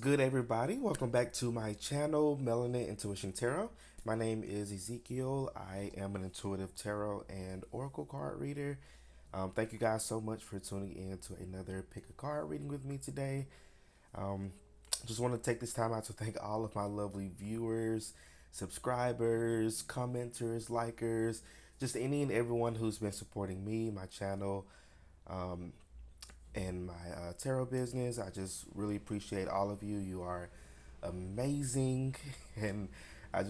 good, everybody? Welcome back to my channel, Melanin Intuition Tarot. My name is Ezekiel. I am an intuitive tarot and oracle card reader. Thank you guys so much for tuning in to another pick a card reading with me today. Um, just want to take this time out to thank all of my lovely viewers, subscribers, commenters, likers, just any and everyone who's been supporting me, my channel, um, and my tarot business. I just really appreciate all of you. You are amazing, and I'm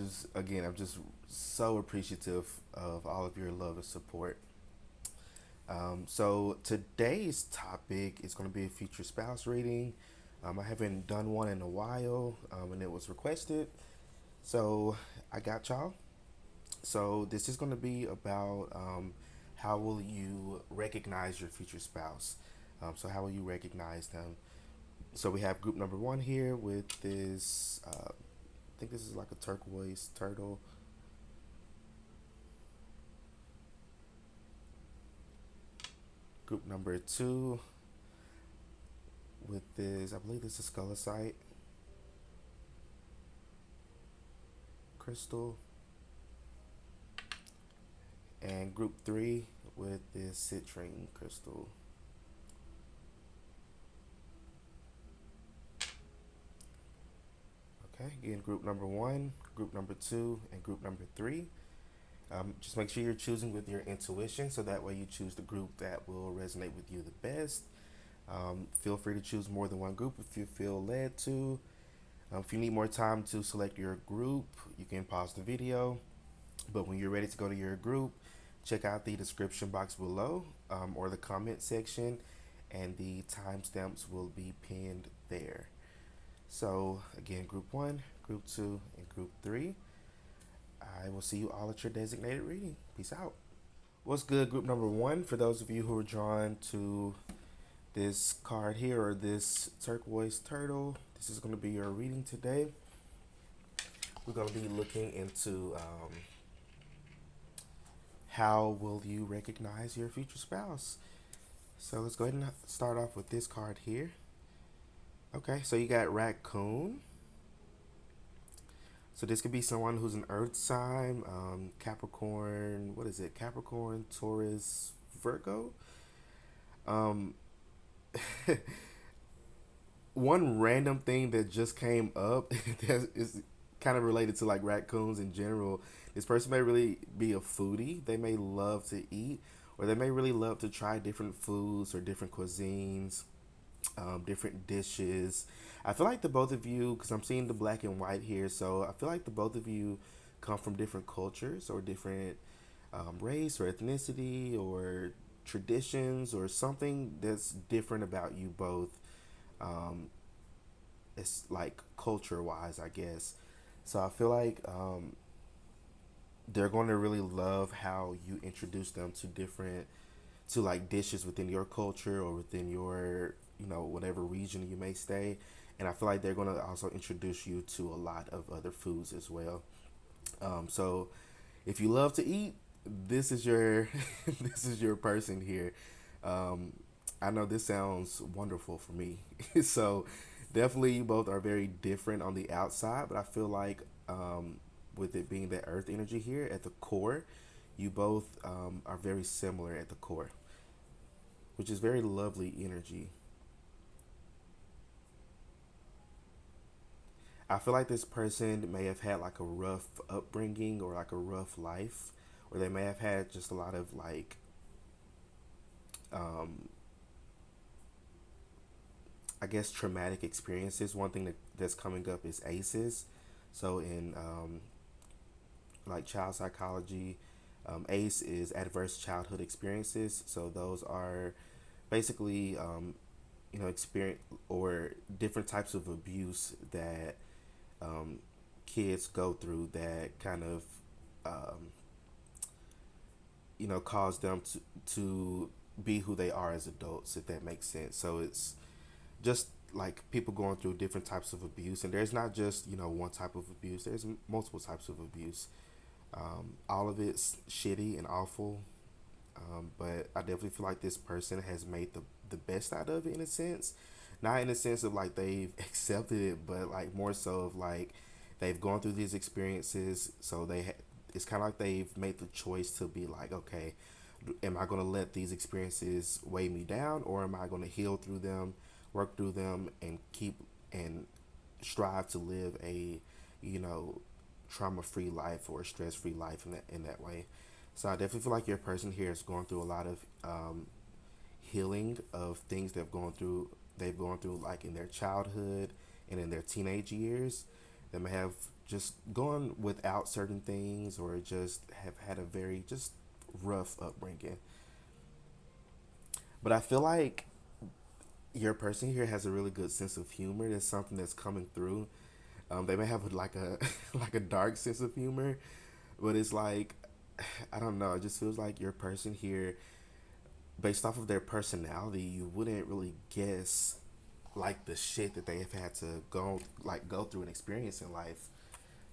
just so appreciative of all of your love and support. So today's topic is going to be a future spouse reading. I haven't done one in a while, and it was requested, so I got y'all. So this is going to be about how will you recognize your future spouse. So how will you recognize them? So we have group number one here with this. I think this is like a turquoise turtle. Group number two with this. I believe this is scolecite crystal. And group three with this citrine crystal. Okay, again, group number one, group number two, and group number three. Just make sure you're choosing with your intuition so that way you choose the group that will resonate with you the best. Feel free to choose more than one group if you feel led to. If you need more time to select your group, you can pause the video. But when you're ready to go to your group, check out the description box below or the comment section, and the timestamps will be pinned there. So again, group one, group two, and group three. I will see you all at your designated reading. Peace out. What's good, group number one? For those of you who are drawn to this card here or this turquoise turtle, this is going to be your reading today. We're going to be looking into how will you recognize your future spouse. So let's go ahead and start off with this card here. Okay, so you got raccoon. So this could be someone who's an earth sign, Capricorn, what is it? Capricorn, Taurus, Virgo. Um, One random thing that just came up that is kind of related to like raccoons in general. This person may really be a foodie. They may love to eat, or they may really love to try different foods or different cuisines, different dishes. I feel like the both of you, because I'm seeing the black and white here, so I feel like the both of you come from different cultures or different race or ethnicity or traditions or something that's different about you both. Um, it's like culture wise, I guess. So I feel like they're going to really love how you introduce them to different to like dishes within your culture or within your whatever region you may stay. And I feel like they're going to also introduce you to a lot of other foods as well. So if you love to eat, this is your this is your person here. um, I know this sounds wonderful for me. So definitely you both are very different on the outside, but I feel like with it being the earth energy here at the core, you both are very similar at the core, which is very lovely energy. I feel like this person may have had like a rough upbringing or like a rough life, or they may have had just a lot of like um, I guess traumatic experiences. One thing that's coming up is ACEs. So in like child psychology, ACE is adverse childhood experiences. So those are basically experience or different types of abuse that um, kids go through that kind of um, cause them to be who they are as adults, if that makes sense. So it's just like people going through different types of abuse, and there's not just one type of abuse. There's multiple types of abuse. All of it's shitty and awful, but I definitely feel like this person has made the best out of it in a sense. Not in the sense of like they've accepted it, but like more so of like they've gone through these experiences, so it's kind of like they've made the choice to be like, okay, am I going to let these experiences weigh me down, or am I going to heal through them, work through them, and keep and strive to live a, you know, trauma free life or stress free life in that way. So I definitely feel like your person here is going through a lot of healing of things they've gone through like in their childhood and in their teenage years. They may have just gone without certain things or just have had a very just rough upbringing. But I feel like your person here has a really good sense of humor. There's something that's coming through. They may have like a like a dark sense of humor, but it's like I don't know. It just feels like your person here, based off of their personality, you wouldn't really guess like the shit that they have had to go through and experience in life.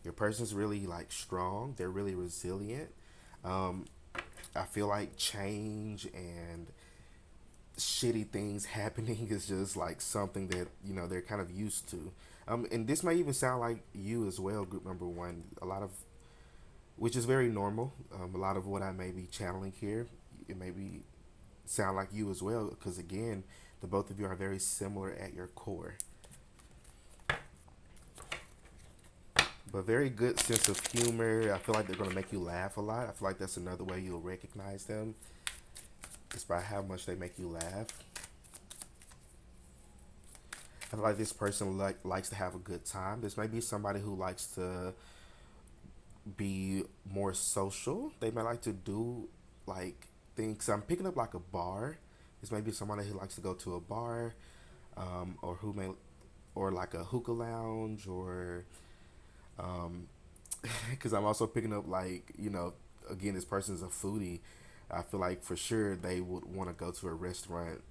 Your person's really like strong. They're really resilient. Um, I feel like change and shitty things happening is just like something that they're kind of used to. And this may even sound like you as well, group number one. A lot of which is very normal. A lot of what I may be channeling here, it may be sound like you as well, because again, the both of you are very similar at your core. But very good sense of humor. I feel like they're gonna make you laugh a lot. I feel like that's another way you'll recognize them, is by how much they make you laugh. I feel like this person likes to have a good time. This may be somebody who likes to be more social. They might like to do like things. I'm picking up like a bar. This may be somebody who likes to go to a bar, or who may, or like a hookah lounge, or because I'm also picking up like again, this person's a foodie. I feel like for sure they would want to go to a restaurant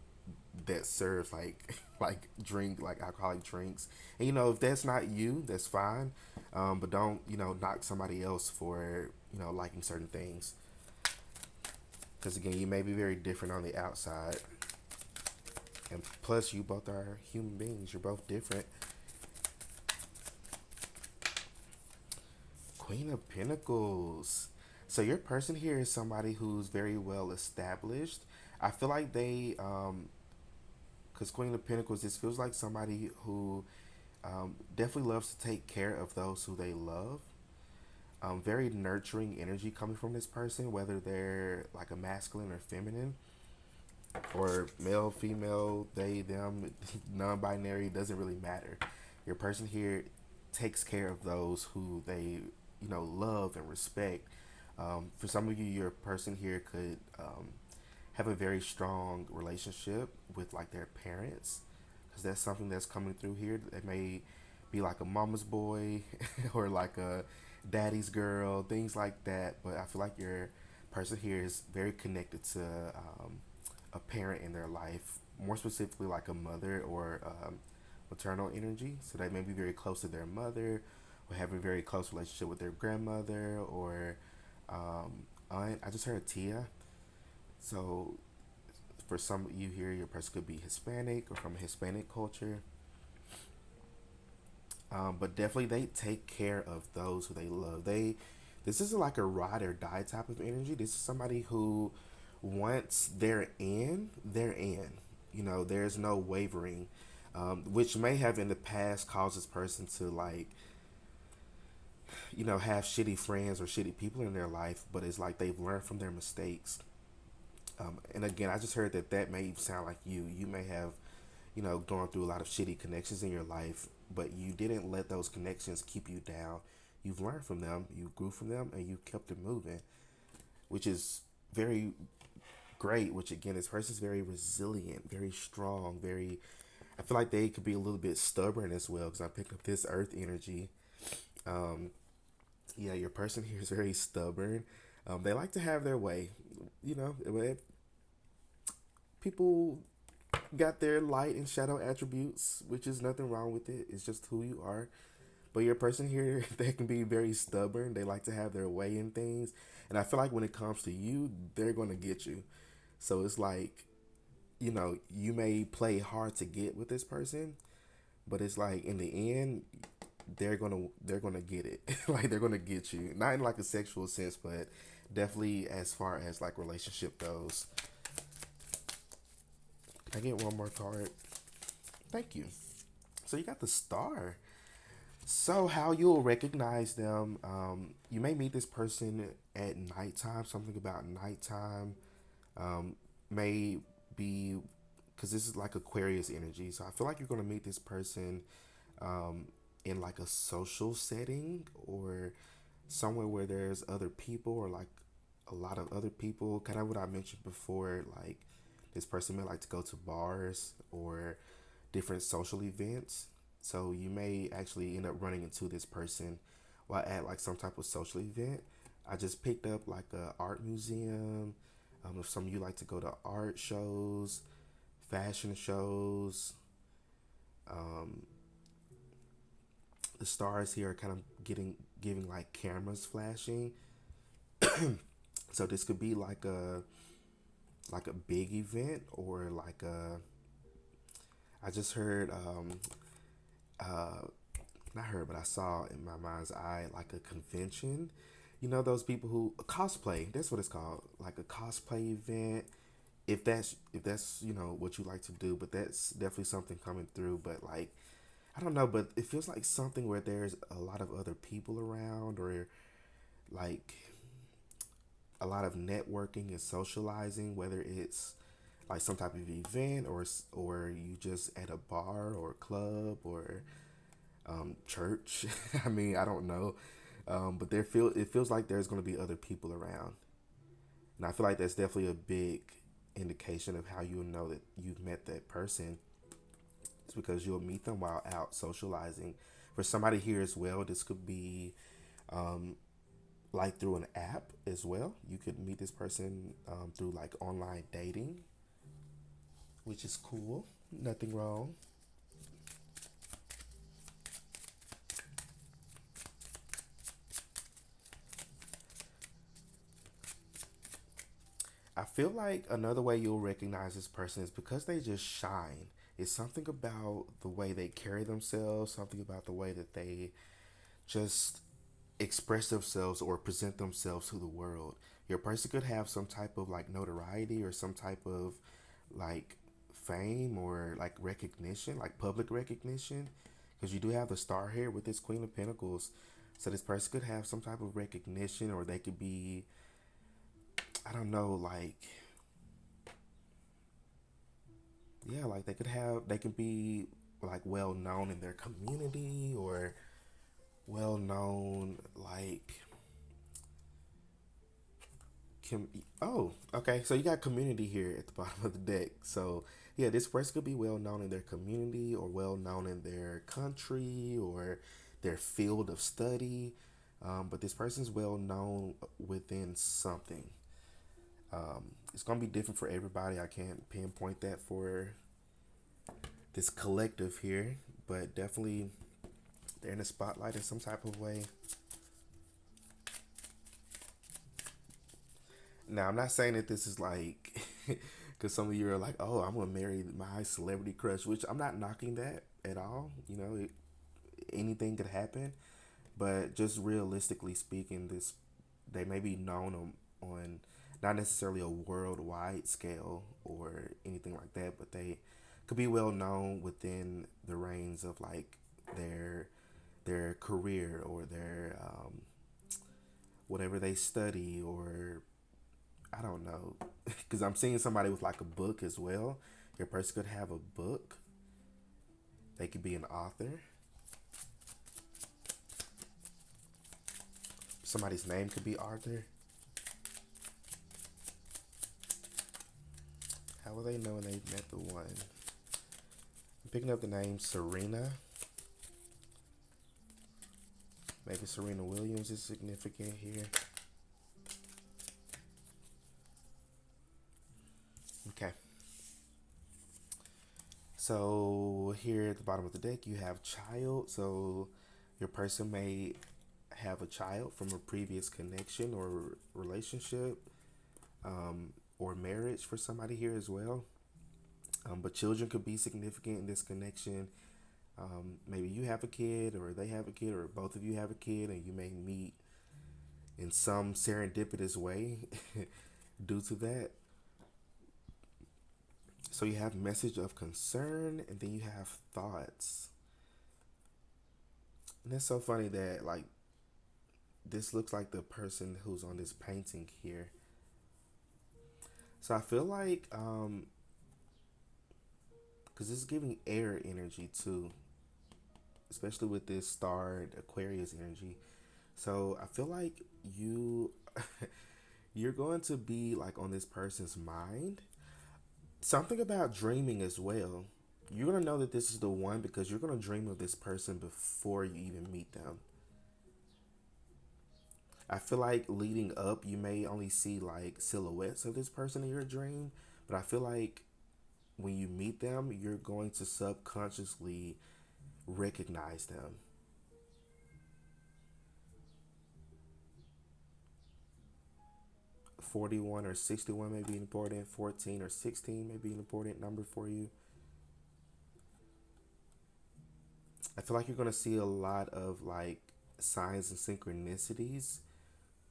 that serves like like like alcoholic drinks. And if that's not you, that's fine. But don't knock somebody else for liking certain things, because again, you may be very different on the outside, and plus you both are human beings. You're both different. Queen of Pentacles. So your person here is somebody who's very well established. I feel like because Queen of Pentacles, this feels like somebody who definitely loves to take care of those who they love. Very nurturing energy coming from this person, whether they're like a masculine or feminine, or male, female, they, them, non-binary, doesn't really matter. Your person here takes care of those who they love and respect. For some of you, your person here could have a very strong relationship with like their parents, because that's something that's coming through here. They may be like a mama's boy or like a daddy's girl, things like that. But I feel like your person here is very connected to a parent in their life, more specifically like a mother or maternal energy. So they may be very close to their mother, or have a very close relationship with their grandmother or aunt. I just heard Tia. So for some of you here, your person could be Hispanic or from a Hispanic culture. But definitely they take care of those who they love. This isn't like a ride or die type of energy. This is somebody who, once they're in. There's no wavering, which may have in the past caused this person to like, have shitty friends or shitty people in their life. But it's like they've learned from their mistakes. And again, I just heard that may sound like you. You may have, gone through a lot of shitty connections in your life, but you didn't let those connections keep you down. You've learned from them, you grew from them, and you kept it moving, which is very great. Which again, this person's very resilient, very strong, very. I feel like they could be a little bit stubborn as well, because I pick up this earth energy. Um, yeah, your person here is very stubborn. They like to have their way. People got their light and shadow attributes, which is nothing wrong with it. It's just who you are. But your person here, they can be very stubborn. They like to have their way in things. And I feel like when it comes to you, they're going to get you. So it's like you may play hard to get with this person, but it's like in the end, they're gonna get it. Like they're gonna get you, not in like a sexual sense, but definitely as far as like relationship goes. Can I get one more card? Thank you. So you got the star. So how you'll recognize them? You may meet this person at nighttime. Something about nighttime um, may be because this is like Aquarius energy. So I feel like you're gonna meet this person um, in like a social setting or somewhere where there's other people or like a lot of other people. Kind of what I mentioned before. Like this person may like to go to bars or different social events. So you may actually end up running into this person while at like some type of social event. I just picked up like a art museum. If some of you like to go to art shows, fashion shows, um, the stars here are kind of getting giving like cameras flashing. So this could be like a big event or like a. I just heard uh not heard, but I saw in my mind's eye like a convention. You know those people who cosplay. That's what it's called, like a cosplay event. If that's what you like to do, but that's definitely something coming through. But like I don't know, but it feels like something where there's a lot of other people around, or like a lot of networking and socializing, whether it's like some type of event or you just at a bar or club or church. I mean, I don't know, but it feels like there's going to be other people around, and I feel like that's definitely a big indication of how you'll know that you've met that person. It's because you'll meet them while out socializing. For somebody here as well, this could be um, like through an app as well. You could meet this person through like online dating, which is cool. Nothing wrong. I feel like another way you'll recognize this person is because they just shine. It's something about the way they carry themselves, something about the way that they just express themselves or present themselves to the world. Your person could have some type of like notoriety or some type of like fame or like recognition, like public recognition, because you do have the star here with this Queen of Pentacles. So this person could have some type of recognition, or they could be, I don't know, like yeah, like they could be like well known in their community or well known like Kim. Oh, okay. So you got community here at the bottom of the deck. So yeah, this person could be well known in their community or well known in their country or their field of study. But this person's well known within something. It's gonna be different for everybody. I can't pinpoint that for this collective here, but definitely they're in the spotlight in some type of way. Now, I'm not saying that this is like, because some of you are like, oh, I'm going to marry my celebrity crush, which I'm not knocking that at all. Anything could happen. But just realistically speaking, they may be known on not necessarily a worldwide scale or anything like that, but they could be well known within the reins of like their their career or their whatever they study, or I don't know, because I'm seeing somebody with like a book as well. Your person could have a book. They could be an author. Somebody's name could be Arthur. How will they know when they met the one? I'm picking up the name Serena. Maybe Serena Williams is significant here. Okay. So here at the bottom of the deck, you have child. So your person may have a child from a previous connection or relationship, or marriage for somebody here as well. But children could be significant in this connection. Maybe you have a kid, or they have a kid, or both of you have a kid, and you may meet in some serendipitous way due to that. So you have message of concern, and then you have thoughts. And it's so funny that like this looks like the person who's on this painting here. So I feel like because it's giving air energy too, especially with this starred Aquarius energy. So I feel like you you're going to be like on this person's mind. Something about dreaming as well. You're gonna know that this is the one because you're gonna dream of this person before you even meet them. I feel like leading up, you may only see like silhouettes of this person in your dream, but I feel like when you meet them, you're going to subconsciously recognize them. 41 or 61 may be important. 14 or 16 may be an important number for you. I feel like you're going to see a lot of like signs and synchronicities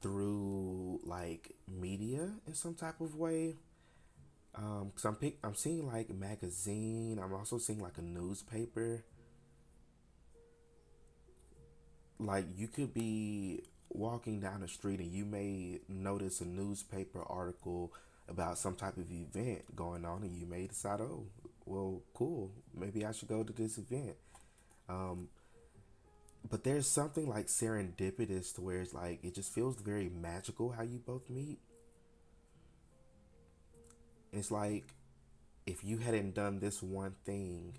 through like media in some type of way. Cause I'm seeing like magazine. I'm also seeing like a newspaper. Like you could be walking down the street and you may notice a newspaper article about some type of event going on, and you may decide, oh, well, cool, maybe I should go to this event. Um, but there's something like serendipitous to where it's like it just feels very magical how you both meet. It's like if you hadn't done this one thing,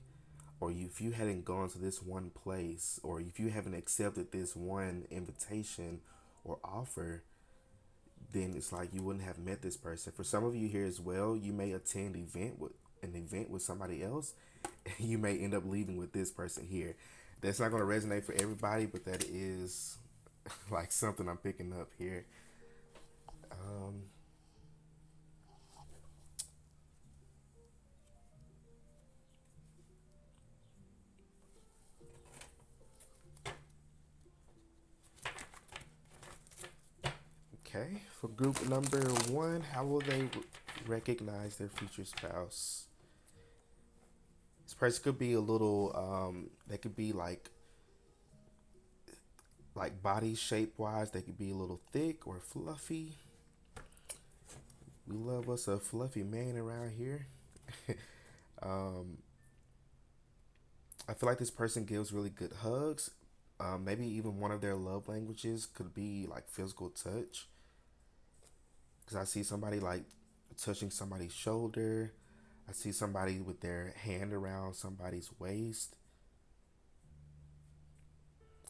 or if you hadn't gone to this one place, or if you haven't accepted this one invitation or offer, then it's like you wouldn't have met this person. For some of you here as well, you may attend an event with somebody else, and you may end up leaving with this person here. That's not going to resonate for everybody, but that is like something I'm picking up here. Um, okay, for group number one, how will they recognize their future spouse? This person could be a little, they could be like body shape wise, they could be a little thick or fluffy. We love us a fluffy man around here. um, I feel like this person gives really good hugs. Maybe even one of their love languages could be like physical touch. Because I see somebody like touching somebody's shoulder. I see somebody with their hand around somebody's waist.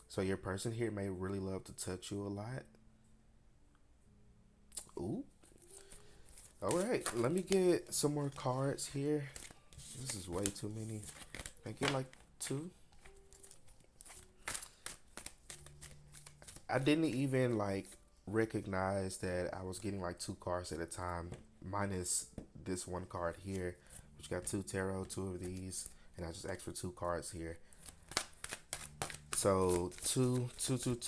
So your person here may really love to touch you a lot. Ooh. All right, let me get some more cards here. This is way too many. I get like two. I didn't even like recognize that I was getting like two cards at a time, minus this one card here, which got two tarot, two of these, and I just asked for two cards here. So two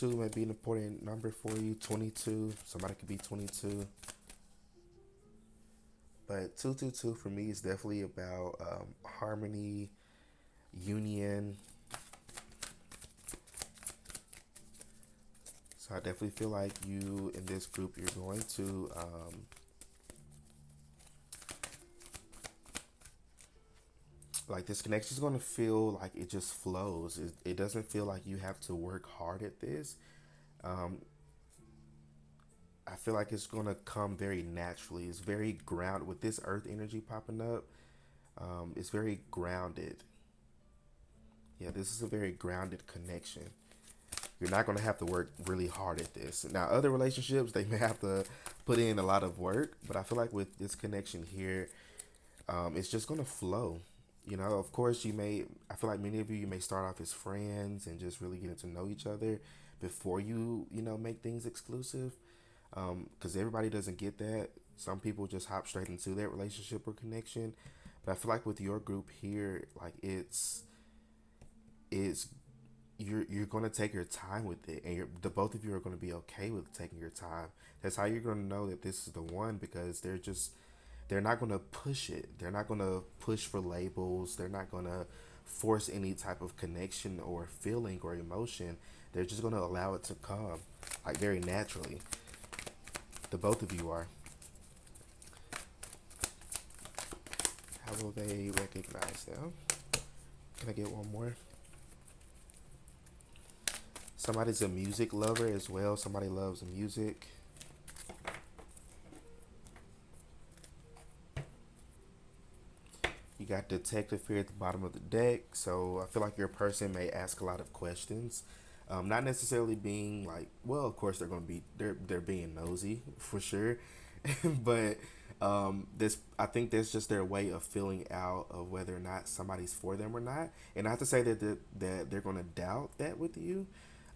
might be an important number for you. 22, somebody could be 22, but 222 for me is definitely about harmony, union. So I definitely feel like you in this group, you're going to like this connection is going to feel like it just flows. It doesn't feel like you have to work hard at this. Um, I feel like it's going to come very naturally. It's very ground with this earth energy popping up. It's very grounded. Yeah, this is a very grounded connection. You're not going to have to work really hard at this. Now, other relationships, they may have to put in a lot of work, but I feel like with this connection here, it's just going to flow. You know, of course, I feel like many of you may start off as friends and just really getting to know each other before make things exclusive. Because everybody doesn't get that. Some people just hop straight into that relationship or connection. But I feel like with your group here, like it's you're gonna take your time with it, and the both of you are gonna be okay with taking your time. That's how you're gonna know that this is the one, because they're not gonna push it. They're not gonna push for labels. They're not gonna force any type of connection or feeling or emotion. They're just gonna allow it to come, like very naturally. The both of you are. How will they recognize them? Can I get one more? Somebody's a music lover as well. Somebody loves music. You got detective here at the bottom of the deck. So I feel like your person may ask a lot of questions. Not necessarily being like, well, of course they're gonna be they're being nosy for sure, but this I think that's just their way of feeling out of whether or not somebody's for them or not. And not to say that they're gonna doubt that with you,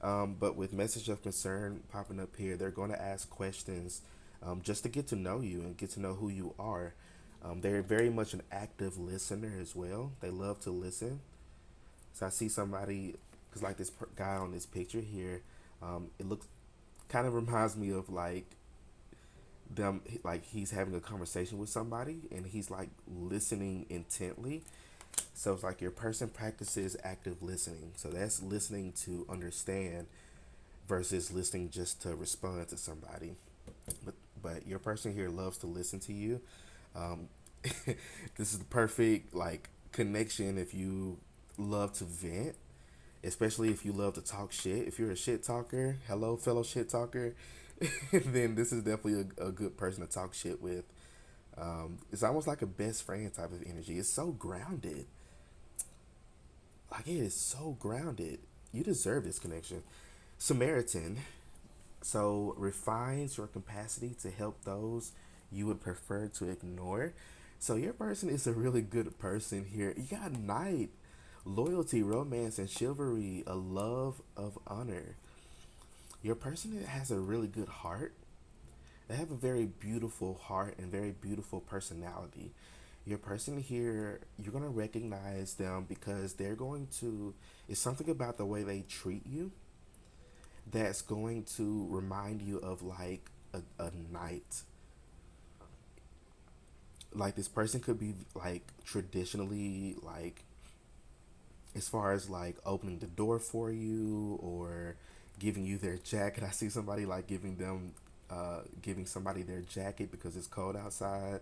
but with message of concern popping up here, they're gonna ask questions just to get to know you and get to know who you are. They're very much an active listener as well. They love to listen. So I see somebody, because like this guy on this picture here, it looks kind of reminds me of like them, like he's having a conversation with somebody and he's like listening intently. So it's like your person practices active listening. So that's listening to understand versus listening just to respond to somebody. But your person here loves to listen to you. Um, this is the perfect like connection if you love to vent, especially if you love to talk shit. If you're a shit talker, hello fellow shit talker, then this is definitely a good person to talk shit with. It's almost like a best friend type of energy. It's so grounded. Like it is so grounded. You deserve this connection. Samaritan. So refines your capacity to help those you would prefer to ignore. So your person is a really good person here. You got knight, loyalty, romance, and chivalry, a love of honor. Your person has a really good heart. They have a very beautiful heart and very beautiful personality. Your person here, you're going to recognize them because they're going to, it's something about the way they treat you that's going to remind you of like a knight. Like this person could be like traditionally like as far as like opening the door for you or giving you their jacket. I see somebody like giving somebody their jacket because it's cold outside.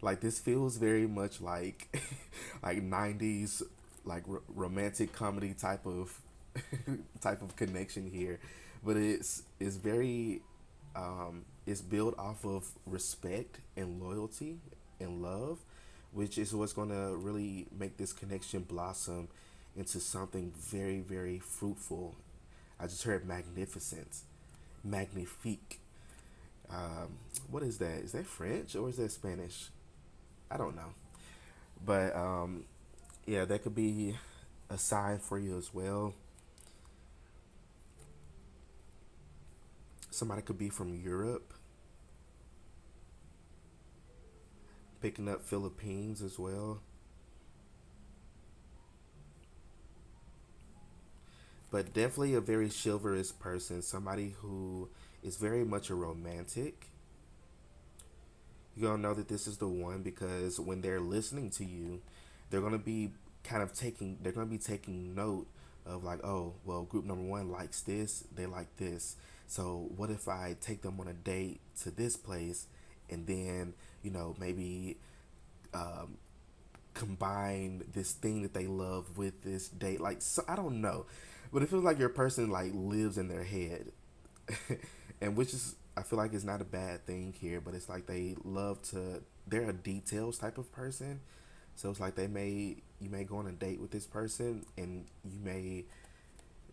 Like this feels very much like like 90s like romantic comedy type of connection here, but it's very it's built off of respect and loyalty and love, which is what's going to really make this connection blossom into something very, very fruitful. I just heard magnificent, magnifique. What is that? Is that French or is that Spanish? I don't know. But yeah, that could be a sign for you as well. Somebody could be from Europe, picking up Philippines as well. But definitely a very chivalrous person, somebody who is very much a romantic. You're gonna know that this is the one because when they're listening to you, they're gonna be they're gonna be taking note of like, oh, well, group number one likes this, they like this. So what if I take them on a date to this place, and then maybe um, combine this thing that they love with this date? Like, so I don't know, but it feels like your person like lives in their head, and which is I feel like it's not a bad thing here, but it's like they love to. They're a details type of person, so it's like you may go on a date with this person, and you may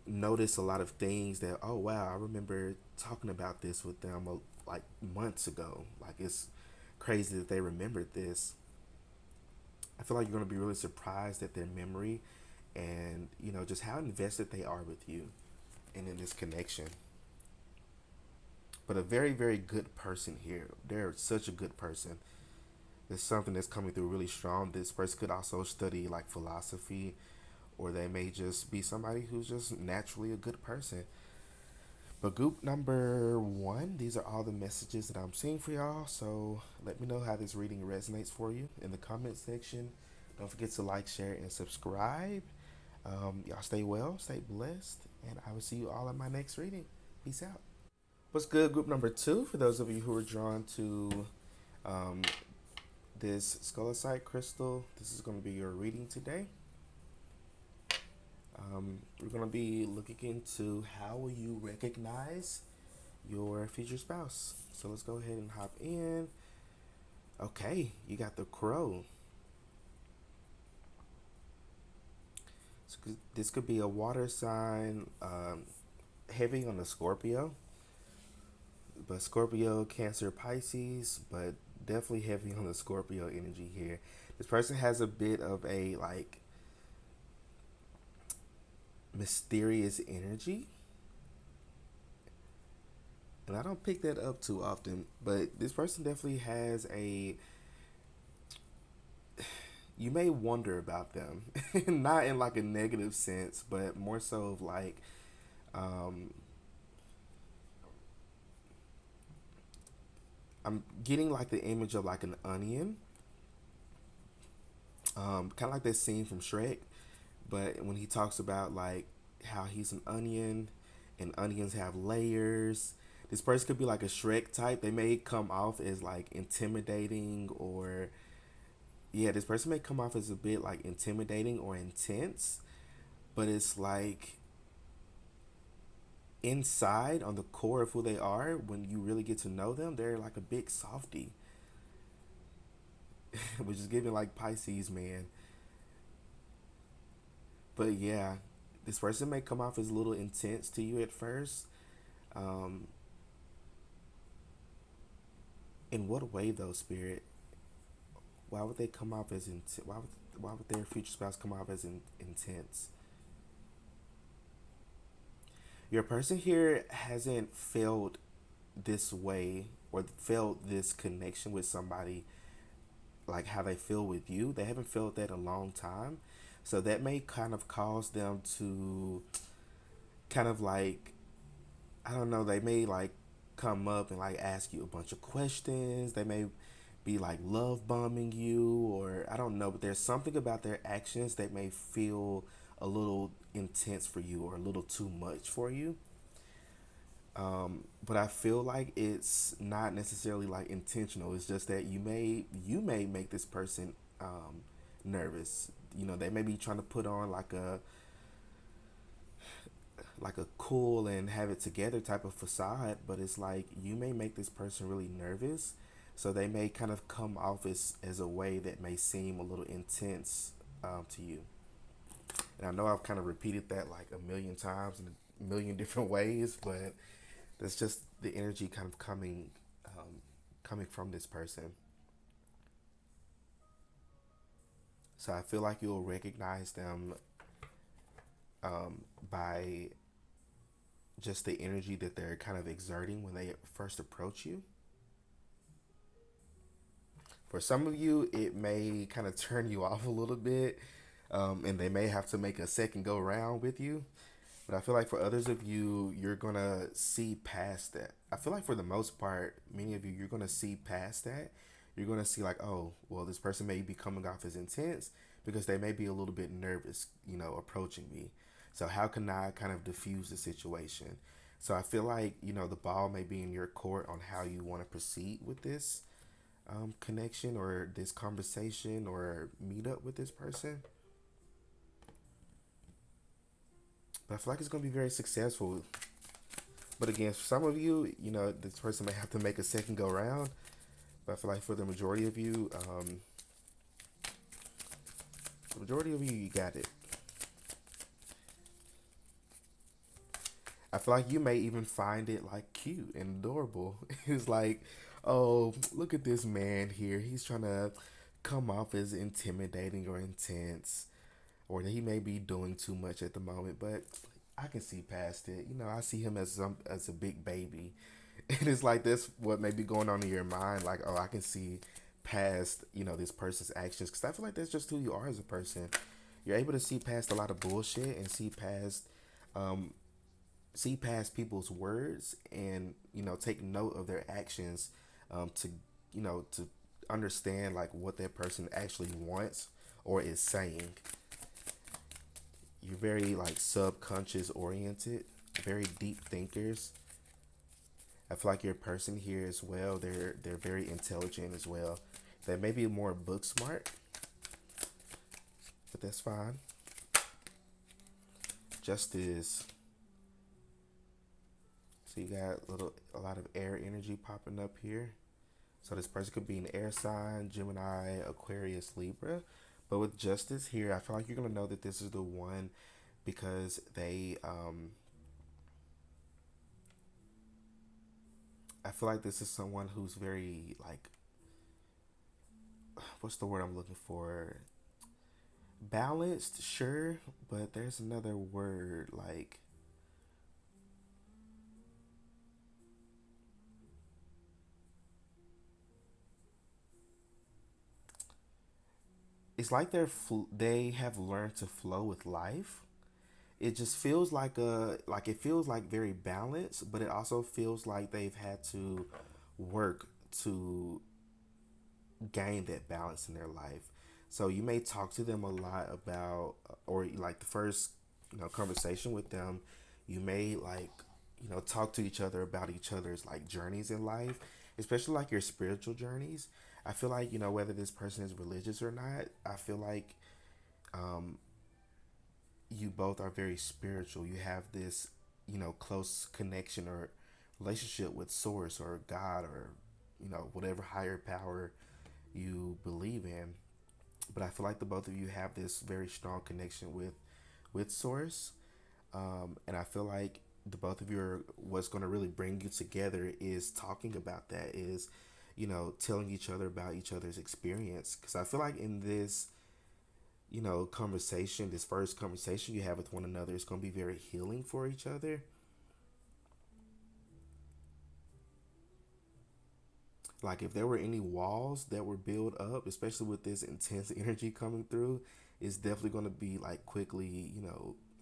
notice a lot of things that, oh wow, I remember talking about this with them like months ago. Like it's crazy that they remembered this. I feel like you're gonna be really surprised at their memory, and just how invested they are with you and in this connection. But a very, very good person here. They're such a good person. there's something that's coming through really strong. This person could also study like philosophy, or they may just be somebody who's just naturally a good person. But group number one, these are all the messages that I'm seeing for y'all. So let me know how this reading resonates for you in the comment section. Don't forget to like, share, and subscribe. Y'all stay well, stay blessed, and I will see you all in my next reading. Peace out. What's good, group number two? For those of you who are drawn to um, this scolecite crystal, this is going to be your reading today. We're going to be looking into how will you recognize your future spouse. So let's go ahead and hop in. Okay, you got the crow. So this could be a water sign, heavy on the Scorpio, but Scorpio, Cancer, Pisces, but definitely heavy on the Scorpio energy here. This person has a bit of a like mysterious energy, and I don't pick that up too often, but this person definitely has a, you may wonder about them. Not in like a negative sense, but more so of like um I'm getting like the image of like an onion, kind of like that scene from Shrek, but when he talks about like how he's an onion and onions have layers. This person could be like a Shrek type. They may come off as like intimidating, or yeah, this person may come off as a bit like intimidating or intense, but it's like inside on the core of who they are, when you really get to know them, they're like a big softy, which is giving like Pisces, man. But yeah, this person may come off as a little intense to you at first. Um, in what way though, Spirit? Why would they come off as why would their future spouse come off as intense? Your person here hasn't felt this way or felt this connection with somebody like how they feel with you. They haven't felt that in a long time. So that may kind of cause them to kind of like, I don't know, they may like come up and like ask you a bunch of questions. They may be like love bombing you, or I don't know, but there's something about their actions that may feel a little intense for you or a little too much for you. But I feel like it's not necessarily like intentional. It's just that you may make this person nervous. You know, they may be trying to put on like a cool and have it together type of facade, but it's like you may make this person really nervous. So they may kind of come off as a way that may seem a little intense to you. And I know I've kind of repeated that like a million times in a million different ways, but that's just the energy kind of coming from this person. So I feel like you'll recognize them by just the energy that they're kind of exerting when they first approach you. For some of you, it may kind of turn you off a little bit, and they may have to make a second go round with you. But I feel like for others of you, you're gonna see past that. I feel like for the most part, many of you, you're gonna see past that. You're gonna see like, oh, well, this person may be coming off as intense because they may be a little bit nervous, approaching me. So how can I kind of diffuse the situation? So I feel like the ball may be in your court on how you want to proceed with this connection or this conversation or meet up with this person. But I feel like it's gonna be very successful. But again, for some of you, this person may have to make a second go round. But I feel like for the majority of you, you got it. I feel like you may even find it like cute and adorable. It's like, oh, look at this man here. He's trying to come off as intimidating or intense, or that he may be doing too much at the moment. But I can see past it. I see him as a big baby, and it's like that's what may be going on in your mind. Like, oh, I can see past, this person's actions, because I feel like that's just who you are as a person. You're able to see past a lot of bullshit and um, see past people's words, and take note of their actions, to understand like what that person actually wants or is saying. You're very like subconscious oriented, very deep thinkers. I feel like your person here as well. They're very intelligent as well. They may be more book smart, but that's fine. Justice. So you got a lot of air energy popping up here. So this person could be an air sign, Gemini, Aquarius, Libra. But with justice here, I feel like you're gonna know that this is the one because I feel like this is someone who's very like, what's the word I'm looking for? Balanced, sure, but there's another word like, it's like they have learned to flow with life. It just feels like it feels like very balanced, but it also feels like they've had to work to gain that balance in their life. So you may talk to them a lot about, or like the first, conversation with them, you may like, talk to each other about each other's like journeys in life, especially like your spiritual journeys. I feel like, whether this person is religious or not, I feel like um, you both are very spiritual. You have this, close connection or relationship with Source or God or, whatever higher power you believe in. But I feel like the both of you have this very strong connection with Source, and I feel like the both of you are what's going to really bring you together is talking about that is, telling each other about each other's experience. Because I feel like in this, conversation, this first conversation you have with one another is going to be very healing for each other. Like if there were any walls that were built up, especially with this intense energy coming through, it's definitely going to be like quickly,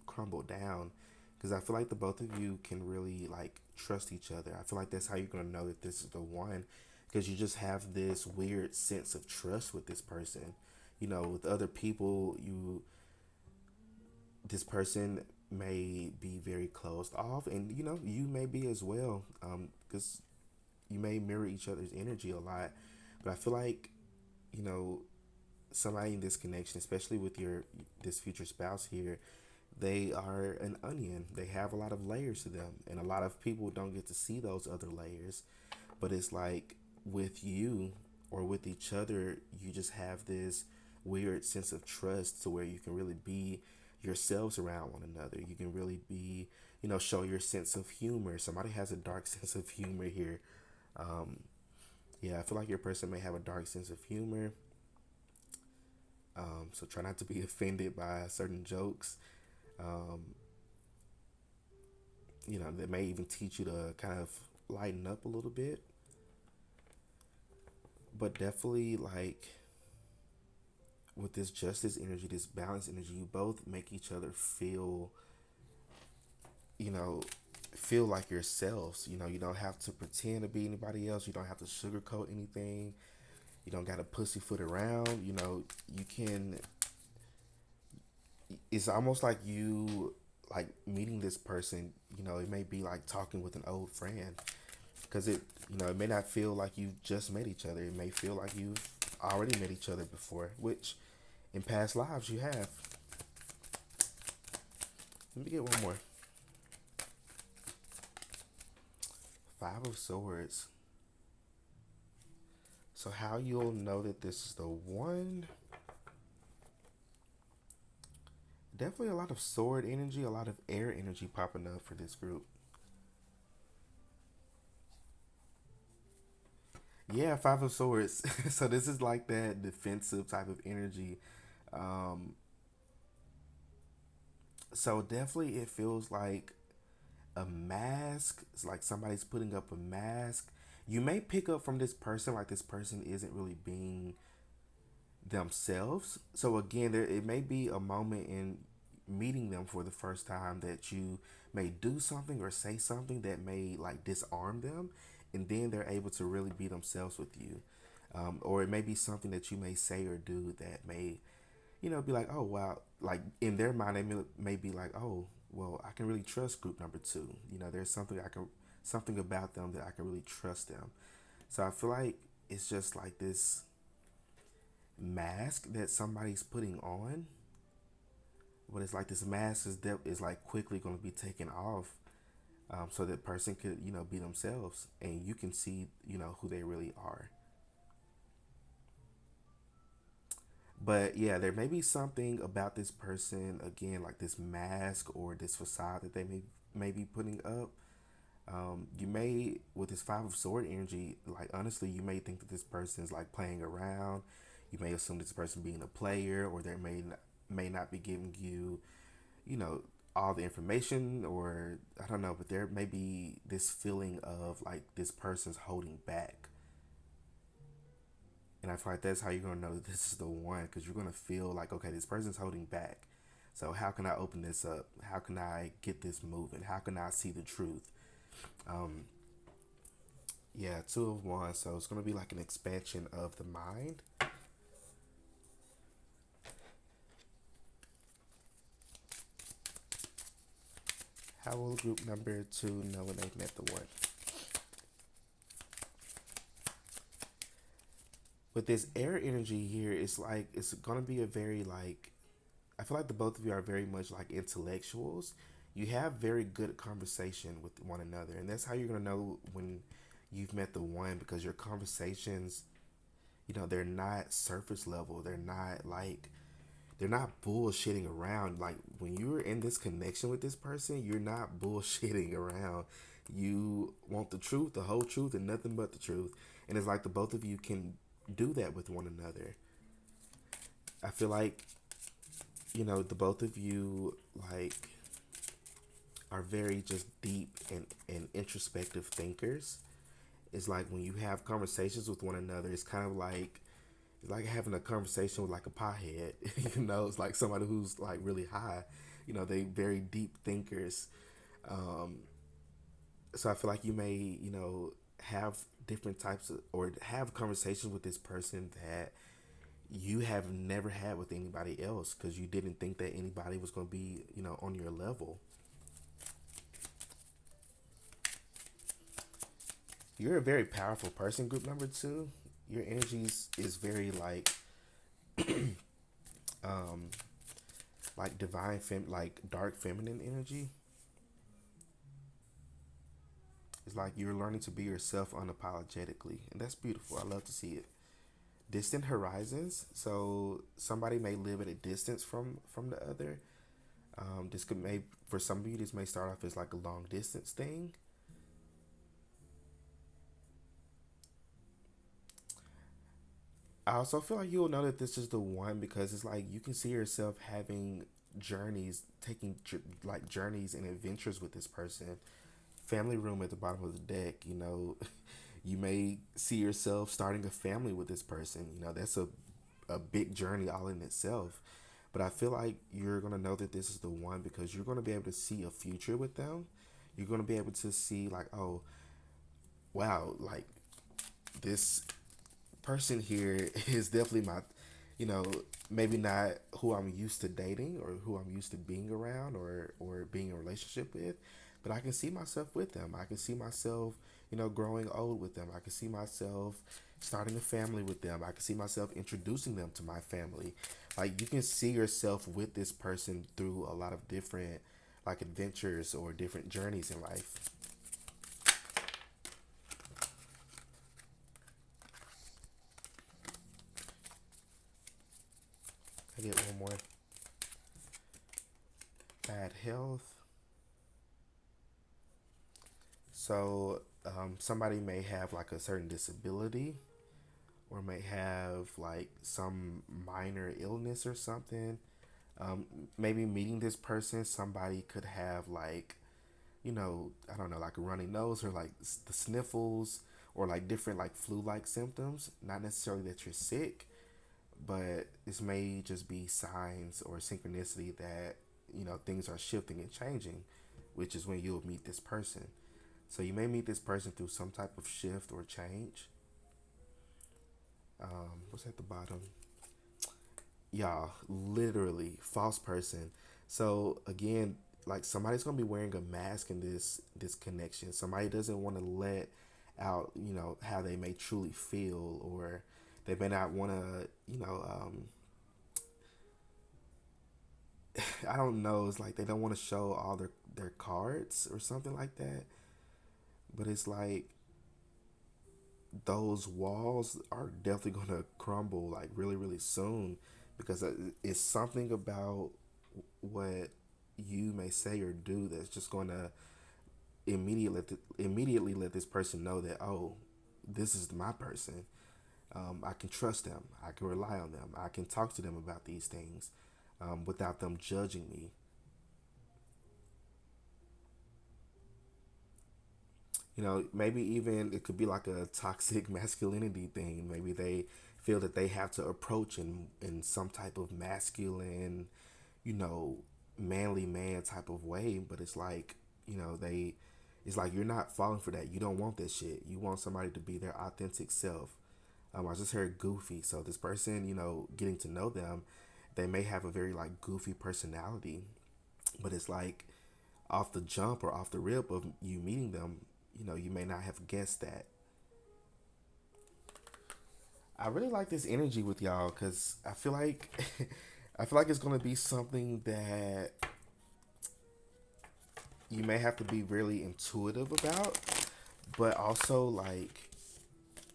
crumble down. Because I feel like the both of you can really like trust each other. I feel like that's how you're going to know that this is the one, because you just have this weird sense of trust with this person. With other people, this person may be very closed off, and you may be as well, because you may mirror each other's energy a lot. But I feel like, you know somebody in this connection, especially with your this future spouse here, they are an onion. They have a lot of layers to them, and a lot of people don't get to see those other layers. But it's like with you or with each other, you just have this weird sense of trust to where you can really be yourselves around one another. You can really be, show your sense of humor. Somebody has a dark sense of humor here. Um, yeah, I feel like your person may have a dark sense of humor. So try not to be offended by certain jokes. Um, that may even teach you to kind of lighten up a little bit. But definitely, like, with this justice energy, this balance energy, you both make each other you know, feel like yourselves. You don't have to pretend to be anybody else. You don't have to sugarcoat anything. You don't got to pussyfoot around. You can. It's almost like you like meeting this person. It may be like talking with an old friend, because it may not feel like you've just met each other. It may feel like you've already met each other before, which in past lives you have. Let me get one more. Five of Swords. So how you'll know that this is the one? Definitely a lot of sword energy, a lot of air energy popping up for this group. Yeah, Five of Swords. So this is like that defensive type of energy. Um, so definitely it feels like a mask. It's like somebody's putting up a mask. You may pick up from this person like this person isn't really being themselves. So again, it may be a moment in meeting them for the first time that you may do something or say something that may like disarm them, and then they're able to really be themselves with you. Or it may be something that you may say or do that may, be like, oh wow, like in their mind they may be like, oh well, I can really trust group number two. There's something about them that I can really trust them. So I feel like it's just like this mask that somebody's putting on, but it's like this mask is like quickly going to be taken off, so that person could be themselves, and you can see who they really are. But yeah, there may be something about this person again, like this mask or this facade that they may be putting up. You may, with this Five of Sword energy, like honestly, you may think that this person is like playing around. You may assume this person being a player, or they may not be giving you, you know, all the information, or I don't know, but there may be this feeling of like this person's holding back. And I feel like that's how you're gonna know that this is the one, because you're gonna feel like, okay, this person's holding back. So how can I open this up? How can I get this moving? How can I see the truth? Um, yeah, Two of Wands. So it's gonna be like an expansion of the mind. How will group number two know when they've met the one? With this air energy here, it's like it's gonna be a very like, I feel like the both of you are very much like intellectuals. You have very good conversation with one another, and that's how you're gonna know when you've met the one, because your conversations, they're not surface level. They're not bullshitting around. Like when you're in this connection with this person, you're not bullshitting around. You want the truth, the whole truth, and nothing but the truth. And it's like the both of you can do that with one another. I feel like, the both of you like are very just deep and introspective thinkers. It's like when you have conversations with one another, it's like having a conversation with like a pothead. It's like somebody who's like really high. They very deep thinkers. Um, so I feel like you may, have different types of, or have conversations with this person that you have never had with anybody else, because you didn't think that anybody was going to be, on your level. You're a very powerful person, group number two. Your energies is very um like like dark feminine energy. It's like you're learning to be yourself unapologetically, and that's beautiful. I love to see it. Distant horizons. So somebody may live at a distance from the other. This could may For some of you, this may start off as like a long distance thing. I also feel like you'll know that this is the one, because it's like you can see yourself having journeys, taking like journeys and adventures with this person. Family room at the bottom of the deck. You may see yourself starting a family with this person. That's a big journey all in itself. But I feel like you're gonna know that this is the one, because you're gonna be able to see a future with them. You're gonna be able to see like, oh wow, like this person here is definitely my, you know, maybe not who I'm used to dating or who I'm used to being around, or being in a relationship with, but I can see myself with them. I can see myself, growing old with them. I can see myself starting a family with them. I can see myself introducing them to my family. Like you can see yourself with this person through a lot of different like adventures or different journeys in life. I get one more. Bad health. So somebody may have like a certain disability, or may have like some minor illness or something. Um, Maybe meeting this person, somebody could have like, I don't know, like a runny nose, or like the sniffles, or like different like flu-like symptoms. Not necessarily that you're sick, but this may just be signs or synchronicity that things are shifting and changing, which is when you'll meet this person. So you may meet this person through some type of shift or change. What's at the bottom? Y'all, literally false person. So again, like somebody's gonna be wearing a mask in this connection. Somebody doesn't want to let out how they may truly feel, or they may not want to I don't know. It's like they don't want to show all their cards or something like that. But it's like those walls are definitely gonna crumble like really really soon, because it's something about what you may say or do that's just gonna immediately let this person know that, oh, this is my person. I can trust them. I can rely on them. I can talk to them about these things without them judging me. Maybe even it could be like a toxic masculinity thing. Maybe they feel that they have to approach in some type of masculine, you know, manly man type of way. But it's like, they, it's like you're not falling for that. You don't want this shit. You want somebody to be their authentic self. I just heard goofy. So this person, getting to know them, they may have a very like goofy personality, but it's like off the jump or off the rip of you meeting them, you may not have guessed that. I really like this energy with y'all because I feel like I feel like it's gonna be something that you may have to be really intuitive about, but also like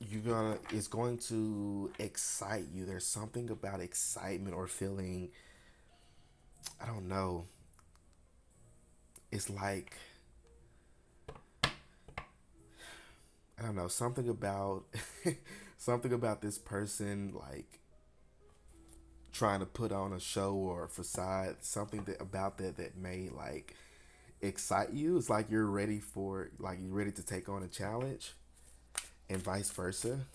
you're gonna it's going to excite you. There's something about excitement or feeling. I don't know. It's like I don't know something about something about this person like trying to put on a show or a facade, something that about that may like excite you. It's like you're ready for like you're ready to take on a challenge, and vice versa.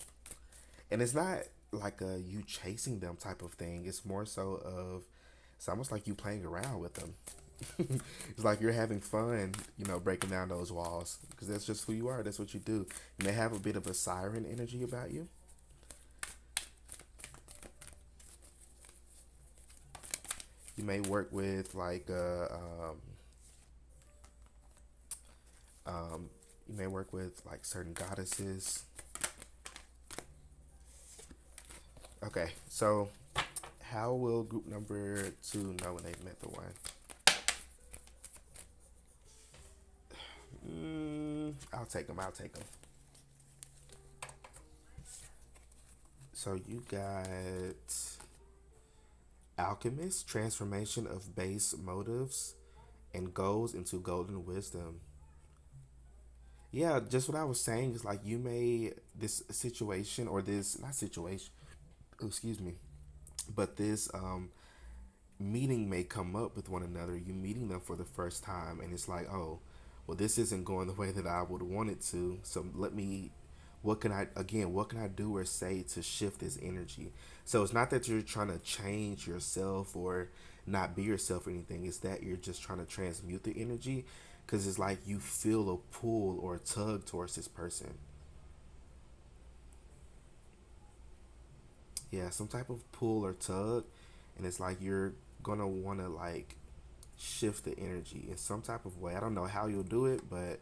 And it's not like a you chasing them type of thing. It's more so of it's almost like you playing around with them. It's like you're having fun, breaking down those walls because that's just who you are. That's what you do. You may have a bit of a siren energy about you. You may work with like you may work with like certain goddesses. Okay, so how will group number two know when they've met the one? I'll take them. I'll take them. So you got alchemist, transformation of base motives and goals into golden wisdom. Yeah, just what I was saying is like you may this situation or this not situation, oh, excuse me, but this meeting may come up with one another. You meeting them for the first time, and it's like, oh, well, this isn't going the way that I would want it to. So let me, what can I again? What can I do or say to shift this energy? So it's not that you're trying to change yourself or not be yourself or anything. It's that you're just trying to transmute the energy, because it's like you feel a pull or a tug towards this person. Yeah, some type of pull or tug, and it's like you're gonna want to like shift the energy in some type of way. I don't know how you'll do it, but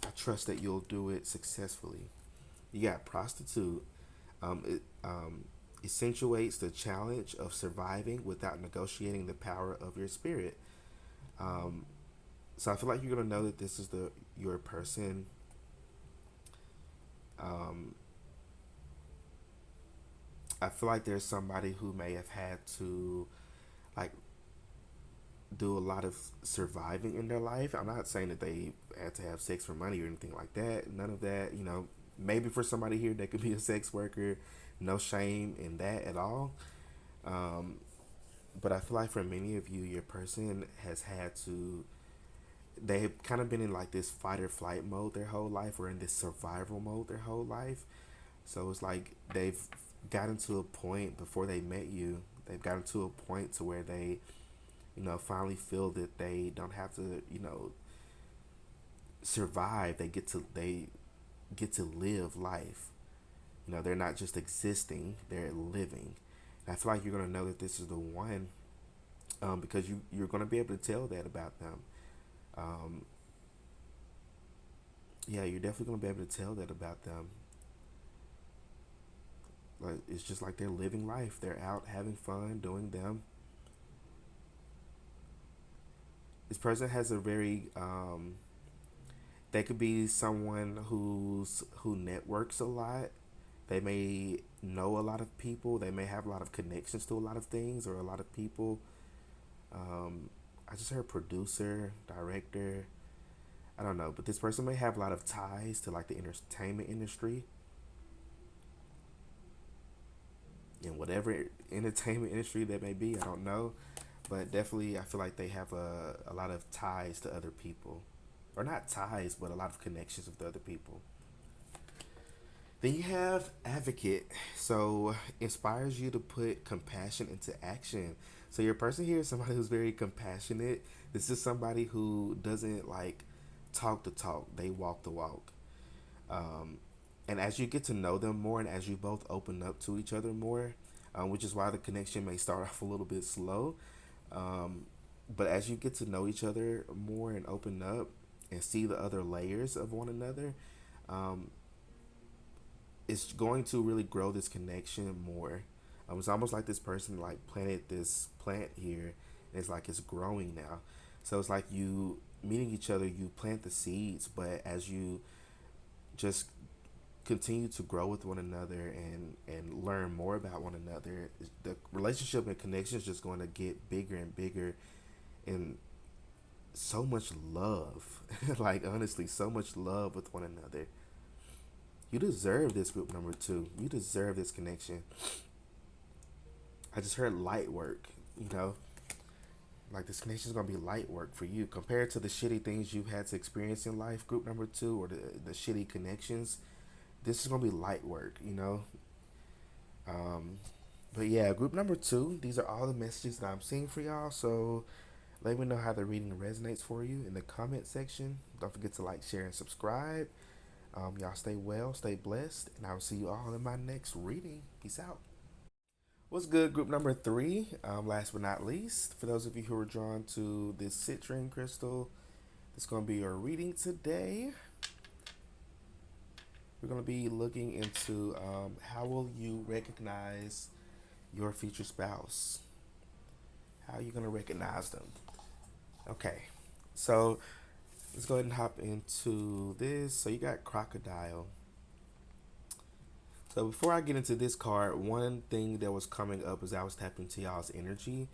I trust that you'll do it successfully. You got prostitute. It accentuates the challenge of surviving without negotiating the power of your spirit. Um, so I feel like you're gonna know that this is the your person. Um, I feel like there's somebody who may have had to like do a lot of surviving in their life. I'm not saying that they had to have sex for money or anything like that. None of that. Maybe for somebody here that could be a sex worker. No shame in that at all. Um, but I feel like for many of you, your person has had to they've kind of been in like this fight or flight mode their whole life, or in this survival mode their whole life. So it's like they've gotten to a point before they met you. They've gotten to a point to where they, finally feel that they don't have to, survive. They get to live life. They're not just existing; they're living. And I feel like you're gonna know that this is the one, because you're gonna be able to tell that about them. Um, yeah, you're definitely gonna be able to tell that about them. Like, it's just like they're living life. They're out having fun, doing them. This person has a very they could be someone who networks a lot. They may know a lot of people. They may have a lot of connections to a lot of things or a lot of people. Um, I just heard producer, director. I don't know, but this person may have a lot of ties to like the entertainment industry and whatever entertainment industry that may be. I don't know, but definitely I feel like they have a lot of ties to other people, or not ties, but a lot of connections with other people. Then you have advocate. So inspires you to put compassion into action. So your person here is somebody who's very compassionate. This is somebody who doesn't like talk the talk. They walk the walk. Um, and as you get to know them more, and as you both open up to each other more, which is why the connection may start off a little bit slow. Um, but as you get to know each other more and open up and see the other layers of one another, um, it's going to really grow this connection more. It's almost like this person like planted this plant here, and it's like it's growing now. So it's like you meeting each other, you plant the seeds, but as you just continue to grow with one another and learn more about one another, the relationship and connection is just going to get bigger and bigger, and so much love. Like, honestly, so much love with one another. You deserve this, group number two. You deserve this connection. I just heard light work, you know? Like, this connection is going to be light work for you compared to the shitty things you've had to experience in life, group number two, or the shitty connections. This is going to be light work, you know? Um, but yeah, group number two, these are all the messages that I'm seeing for y'all. So let me know how the reading resonates for you in the comment section. Don't forget to like, share, and subscribe. Y'all stay well, stay blessed, and I will see you all in my next reading. Peace out. What's good, group number three? Last but not least, for those of you who are drawn to this citrine crystal, it's going to be your reading today. We're going to be looking into how will you recognize your future spouse? How are you going to recognize them? Okay, so let's go ahead and hop into this. So you got crocodile. So before I get into this card, one thing that was coming up as I was tapping to y'all's energy,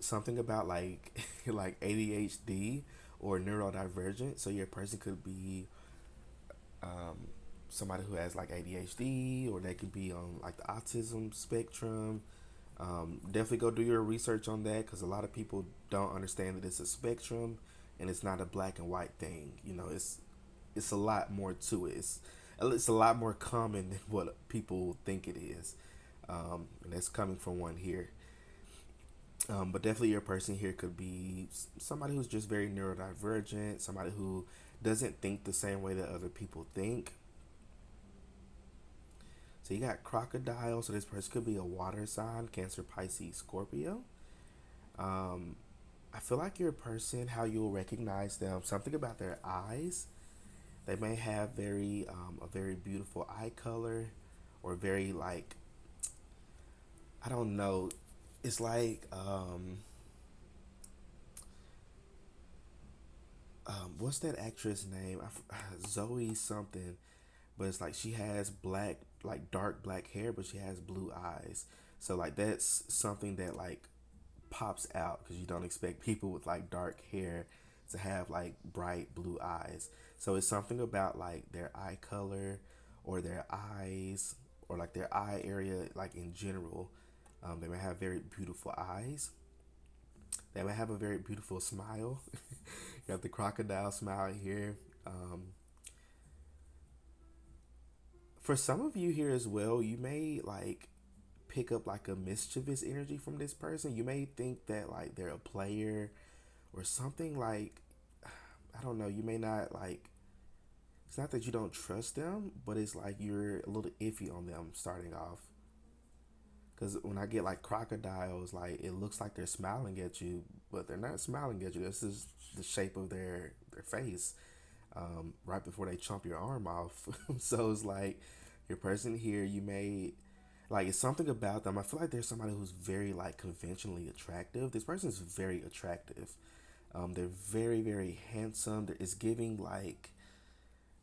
something about like like ADHD or neurodivergent. So your person could be um, somebody who has like ADHD, or they could be on like the autism spectrum. Definitely go do your research on that, because a lot of people don't understand that it's a spectrum and it's not a black and white thing. It's a lot more to it. It's a lot more common than what people think it is, and that's coming from one here. But definitely, your person here could be somebody who's just very neurodivergent, somebody who doesn't think the same way that other people think. So you got crocodile. So this person could be a water sign: Cancer, Pisces, Scorpio. Um, I feel like your person, how you'll recognize them, something about their eyes. They may have a very beautiful eye color, or very like, I don't know. It's like what's that actress name? Zoe something, but it's like she has black, like dark black hair, but she has blue eyes. So like that's something that like pops out, because you don't expect people with like dark hair to have like bright blue eyes. So it's something about like their eye color, or their eyes, or like their eye area, like in general. They may have very beautiful eyes. They might have a very beautiful smile. You got the crocodile smile here. Um, for some of you here as well, you may like pick up like a mischievous energy from this person. You may think that like they're a player or something like, I don't know, you may not like, it's not that you don't trust them, but it's like you're a little iffy on them starting off. Because when I get like crocodiles, like it looks like they're smiling at you, but they're not smiling at you. This is the shape of their face, right before they chomp your arm off. So it's like your person here, you may like it's something about them. I feel like there's somebody who's very like conventionally attractive. This person is very attractive. They're very handsome. It's giving like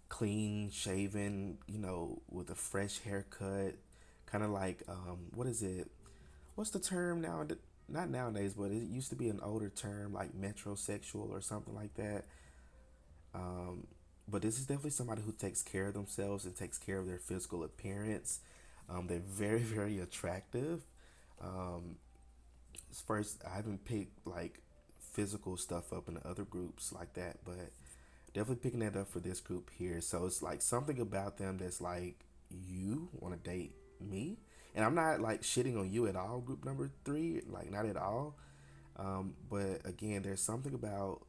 clean shaven, with a fresh haircut, kind of like what is it? What's the term now? Not nowadays, but it used to be an older term like metrosexual or something like that. But this is definitely somebody who takes care of themselves and takes care of their physical appearance. They're very attractive. Um, First, I haven't picked like physical stuff up in the other groups like that, but definitely picking that up for this group here. So it's like something about them that's like, you want to date me, and I'm not like shitting on you at all. Group number three, like not at all. But again, there's something about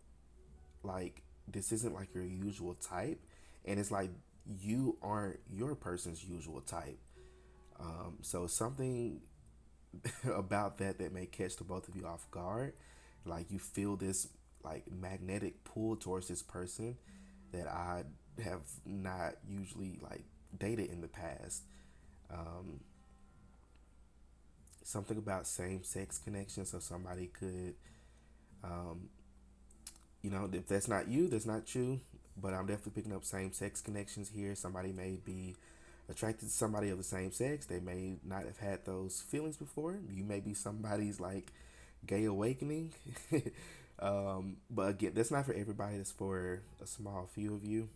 like this isn't like your usual type, and it's like you aren't your person's usual type. So something about that may catch the both of you off guard. Like you feel this like magnetic pull towards this person that I have not usually like dated in the past. Um, Something about same sex connection. So somebody could, um, if that's not you, that's not you. But I'm definitely picking up same sex connections here. Somebody may be attracted to somebody of the same sex. They may not have had those feelings before. You may be somebody's like gay awakening. But again, that's not for everybody. That's for a small few of you.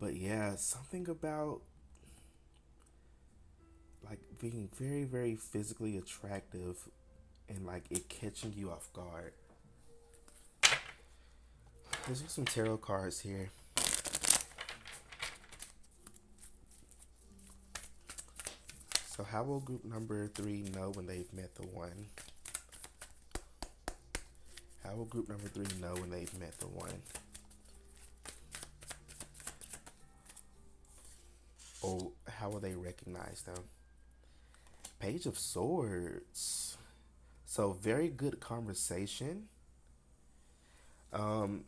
But yeah, something about like being very physically attractive and like it catching you off guard. There's just some tarot cards here. So how will group number three know when they've met the one? How will group number three know when they've met the one? Or how will they recognize them? Page of Swords. So very good conversation. Um,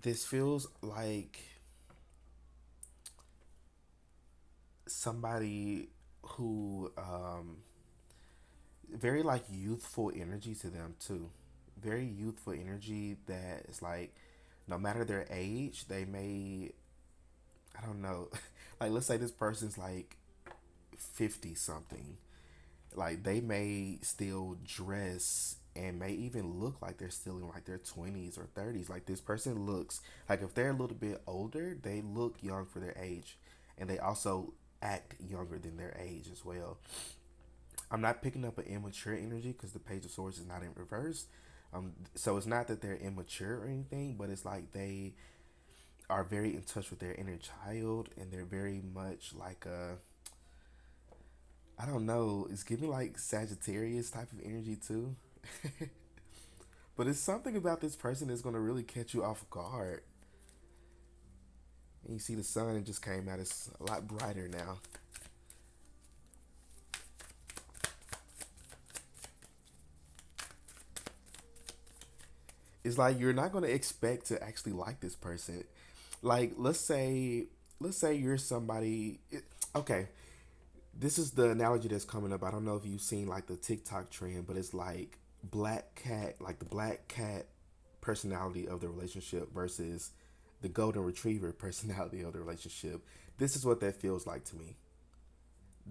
this feels like somebody who very like youthful energy to them too. Very youthful energy that is like no matter their age, they may, I don't know, like let's say this person's like 50 something. Like they may still dress and may even look like they're still in like their 20s or 30s. Like this person looks like if they're a little bit older, they look young for their age, and they also act younger than their age as well. I'm not picking up an immature energy because the Page of Swords is not in reverse. So it's not that they're immature or anything, but it's like they are very in touch with their inner child, and they're very much like a, I don't know, it's giving like Sagittarius type of energy too. But it's something about this person that's gonna really catch you off guard. And you see the sun, it just came out. It's a lot brighter now. It's like you're not gonna expect to actually like this person. Like let's say you're somebody. Okay, this is the analogy that's coming up. I don't know if you've seen like the TikTok trend, but it's like black cat, like the black cat personality of the relationship versus the golden retriever personality of the relationship. This is what that feels like to me.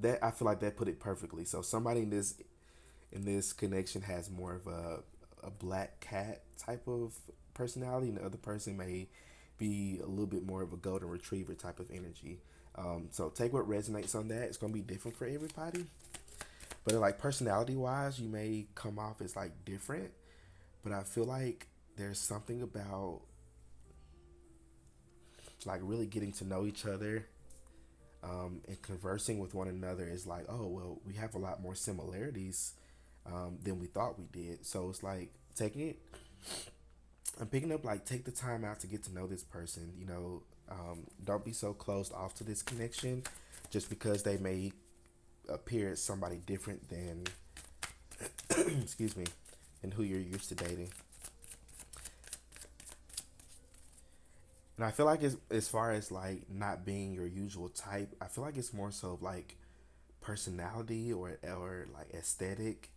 That I feel like that put it perfectly. So somebody in this connection has more of a black cat type of personality, and the other person may be a little bit more of a golden retriever type of energy. So take what resonates on that. It's gonna be different for everybody. But like personality wise, you may come off as like different, but I feel like there's something about like really getting to know each other, and conversing with one another is like, oh well, we have a lot more similarities, than we thought we did. So it's like taking it, I'm picking up like take the time out to get to know this person. Don't be so closed off to this connection, just because they may appear as somebody different than excuse me, than who you're used to dating. And I feel like as far as like not being your usual type, I feel like it's more so of like personality or like aesthetic.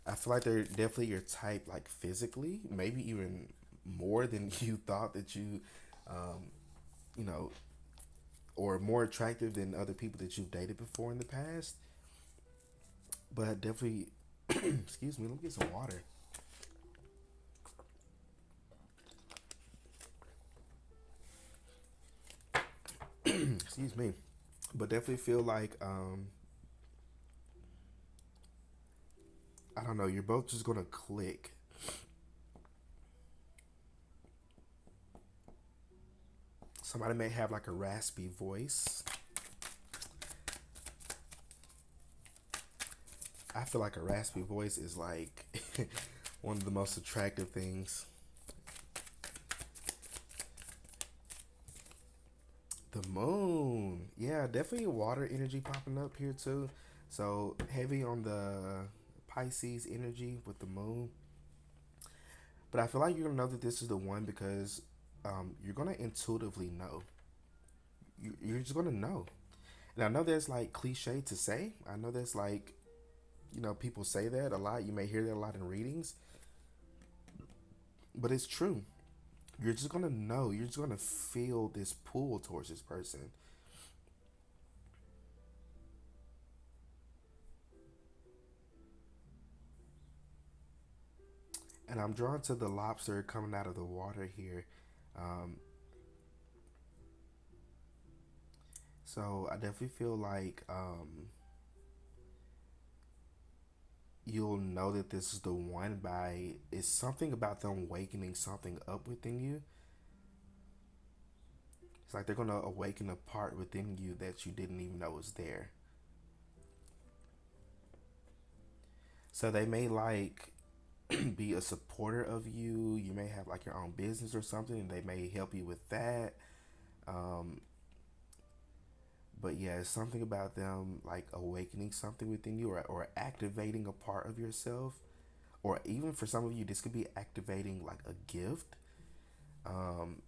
I feel like they're definitely your type, like physically, maybe even more than you thought that um, you know, or more attractive than other people that you've dated before in the past. But definitely, excuse me, let me get some water. Excuse me. But definitely feel like, I don't know, you're both just gonna click. Somebody may have like a raspy voice. I feel like a raspy voice is like one of the most attractive things. The moon. Yeah, definitely water energy popping up here too. So heavy on the Pisces energy with the moon. But I feel like you're gonna know that this is the one because, you're gonna intuitively know. You're just gonna know. And I know that's like cliche to say. I know that's like, people say that a lot. You may hear that a lot in readings, but it's true. You're just gonna know. You're just gonna feel this pull towards this person. And I'm drawn to the lobster coming out of the water here. Um, so I definitely feel like, you'll know that this is the one by it's something about them awakening something up within you. It's like they're gonna awaken a part within you that you didn't even know was there. So they may like be a supporter of you. You may have like your own business or something, and they may help you with that. Um, but yeah, it's something about them like awakening something within you, or activating a part of yourself. Or even for some of you, this could be activating like a gift,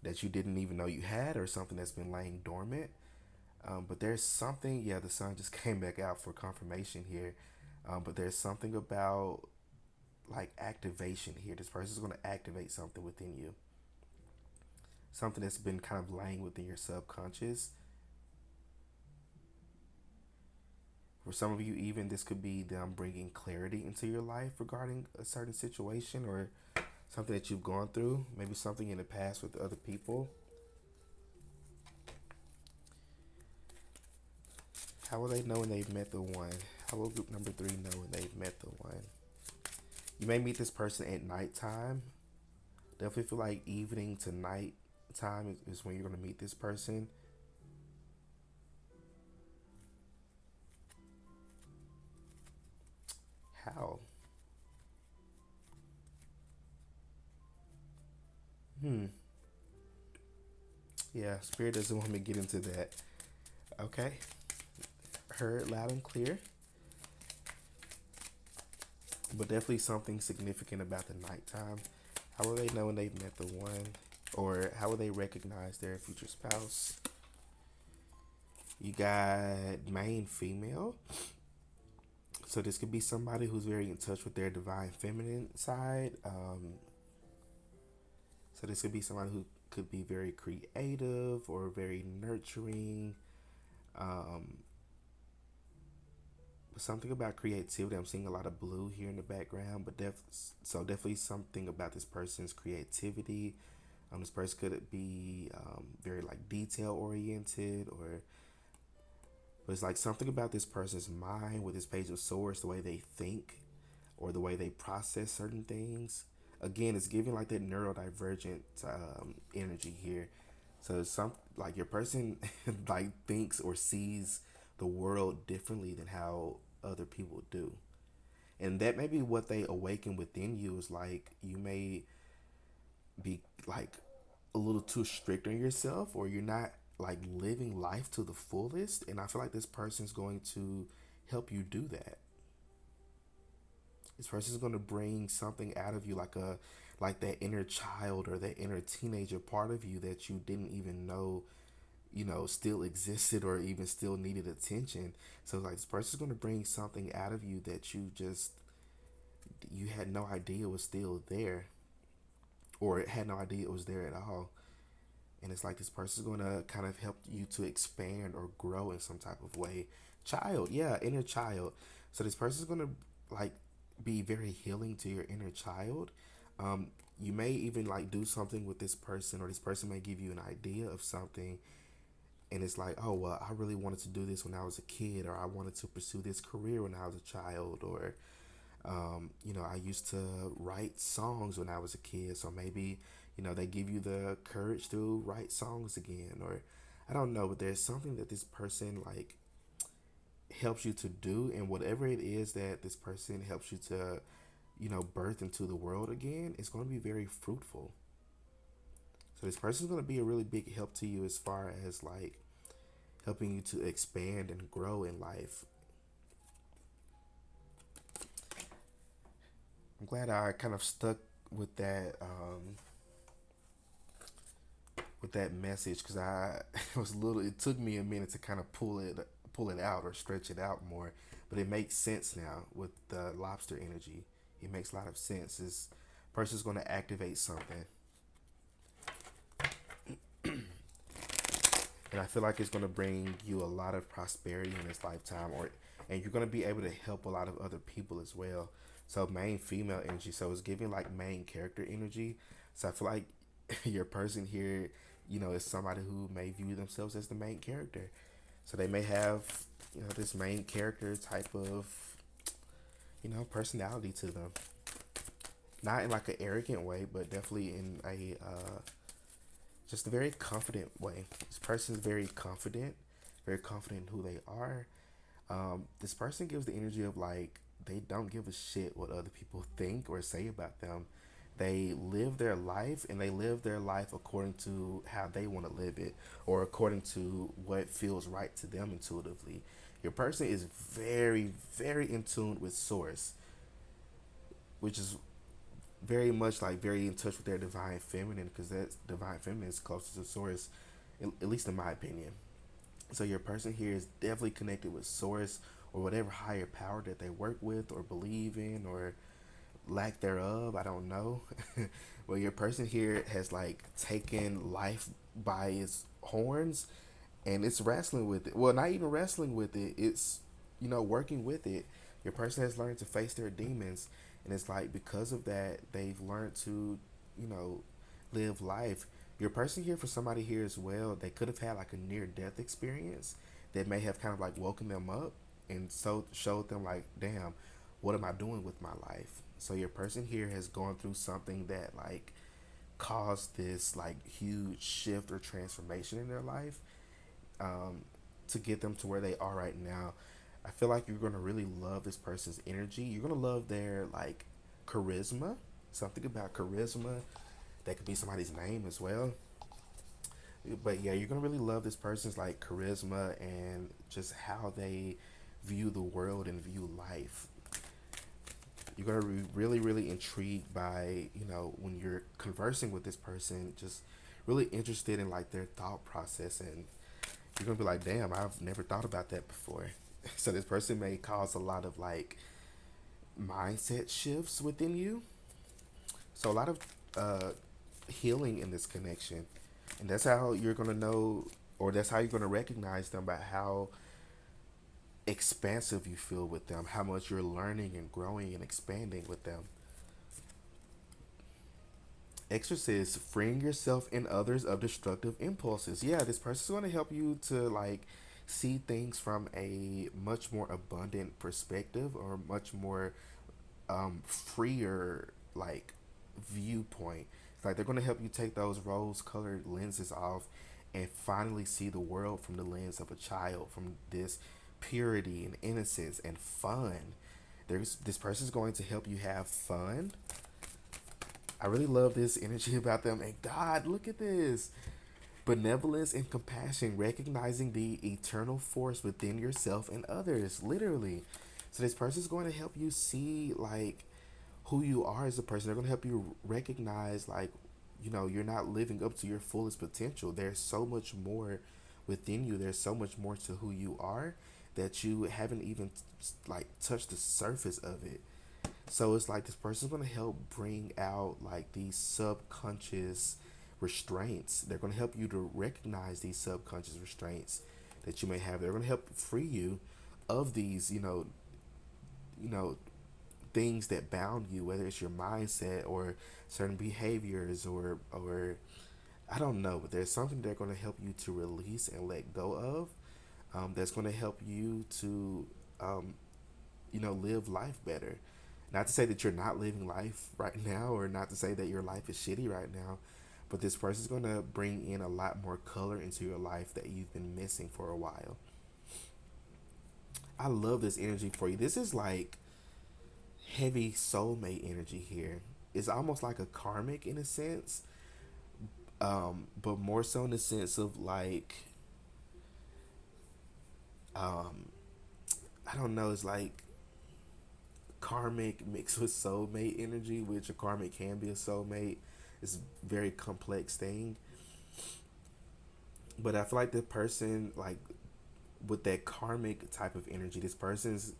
that you didn't even know you had, or something that's been laying dormant. But there's something, yeah, the sun just came back out for confirmation here. But there's something about like activation here. This person's going to activate something within you, something that's been kind of laying within your subconscious. For some of you, even this could be them bringing clarity into your life regarding a certain situation or something that you've gone through, maybe something in the past with other people. How will they know when they've met the one? How will group number three know when they've met the one? You may meet this person at nighttime. Definitely feel like evening to night time is when you're going to meet this person. How? Hmm. Yeah, Spirit doesn't want me to get into that. Okay. Heard loud and clear. But definitely something significant about the nighttime. How will they know when they've met the one? Or how will they recognize their future spouse? You got main female. So this could be somebody who's very in touch with their divine feminine side. So this could be somebody who could be very creative or very nurturing. Um, Something about creativity. I'm seeing a lot of blue here in the background, but so definitely something about this person's creativity. This person could be, very like detail oriented, or But it's like something about this person's mind with this Page of Swords, the way they think or the way they process certain things. Again, it's giving like that neurodivergent energy here. So some like your person like thinks or sees the world differently than how other people do. And that may be what they awaken within you is like you may be like a little too strict on yourself or you're not like living life to the fullest, and I feel like this person's going to help you do that. This person's going to bring something out of you like that inner child or that inner teenager part of you that you didn't even know still existed or even still needed attention. So like this person's going to bring something out of you that you had no idea was still there or had no idea it was there at all. And it's like this person's going to kind of help you to expand or grow in some type of way. Child, yeah, inner child. So this person's going to like be very healing to your inner child. You may even like do something with this person, or this person may give you an idea of something, and it's like, oh well, I really wanted to do this when I was a kid, or I wanted to pursue this career when I was a child, or I used to write songs when I was a kid, so maybe, they give you the courage to write songs again, or I don't know, but there's something that this person like helps you to do, and whatever it is that this person helps you to, birth into the world again, it's going to be very fruitful. So this person's going to be a really big help to you as far as like helping you to expand and grow in life. I'm glad I kind of stuck with that message because I it was a little. It took me a minute to kind of pull it out or stretch it out more, but it makes sense now with the lobster energy. It makes a lot of sense. This person's going to activate something, and I feel like it's going to bring you a lot of prosperity in this lifetime, or and you're going to be able to help a lot of other people as well. So main female energy, so it's giving like main character energy. So I feel like your person here, is somebody who may view themselves as the main character. So they may have, this main character type of, personality to them. Not in like an arrogant way, but definitely in a just a very confident way. This person is very confident in who they are. This person gives the energy of like they don't give a shit what other people think or say about them. They live their life and they live their life according to how they want to live it or according to what feels right to them intuitively. Your person is very, very in tune with source, which is very much like very in touch with their divine feminine because that divine feminine is closest to source, at least in my opinion. So your person here is definitely connected with source or whatever higher power that they work with or believe in or lack thereof. I don't know. Well, your person here has like taken life by its horns and it's wrestling with it. Well, not even wrestling with it. It's working with it. Your person has learned to face their demons, and it's like because of that, they've learned to, you know, live life. Your person here for somebody here as well, they could have had like a near death experience that may have kind of like woken them up and so showed them like, damn, what am I doing with my life? So your person here has gone through something that like caused this like huge shift or transformation in their life, um, to get them to where they are right now. I feel like you're gonna really love this person's energy. You're gonna love their like charisma. Something about charisma that could be somebody's name as well. But yeah, you're gonna really love this person's like charisma and just how they view the world and view life. You're gonna be really, really intrigued by when you're conversing with this person, just really interested in like their thought process, and you're gonna be like, damn, I've never thought about that before. So this person may cause a lot of like mindset shifts within you. So a lot of uh, healing in this connection, and that's how you're gonna know, or that's how you're gonna recognize them by how expansive you feel with them, how much you're learning and growing and expanding with them. Exorcist, freeing yourself and others of destructive impulses. Yeah, this person's going to help you to like see things from a much more abundant perspective, or much more freer like viewpoint. It's like they're going to help you take those rose-colored lenses off and finally see the world from the lens of a child, from this purity and innocence and fun. There's this person's going to help you have fun. I really love this energy about them. And God, look at this benevolence and compassion, recognizing the eternal force within yourself and others, literally. So this person is going to help you see like who you are as a person. They're going to help you recognize like, you're not living up to your fullest potential. There's so much more within you. There's so much more to who you are that you haven't even like touched the surface of it. So it's like this person's going to help bring out like these subconscious restraints. They're going to help you to recognize these subconscious restraints that you may have. They're going to help free you of these, you know, things that bound you, whether it's your mindset or certain behaviors, or I don't know, but there's something they're going to help you to release and let go of. That's going to help you to, live life better. Not to say that you're not living life right now, or not to say that your life is shitty right now, but this person's going to bring in a lot more color into your life that you've been missing for a while. I love this energy for you. This is like heavy soulmate energy here. It's almost like a karmic in a sense, but more so in the sense of like, um, I don't know, it's like karmic mixed with soulmate energy, which a karmic can be a soulmate. It's a very complex thing. But I feel like the person, like with that karmic type of energy, this person's,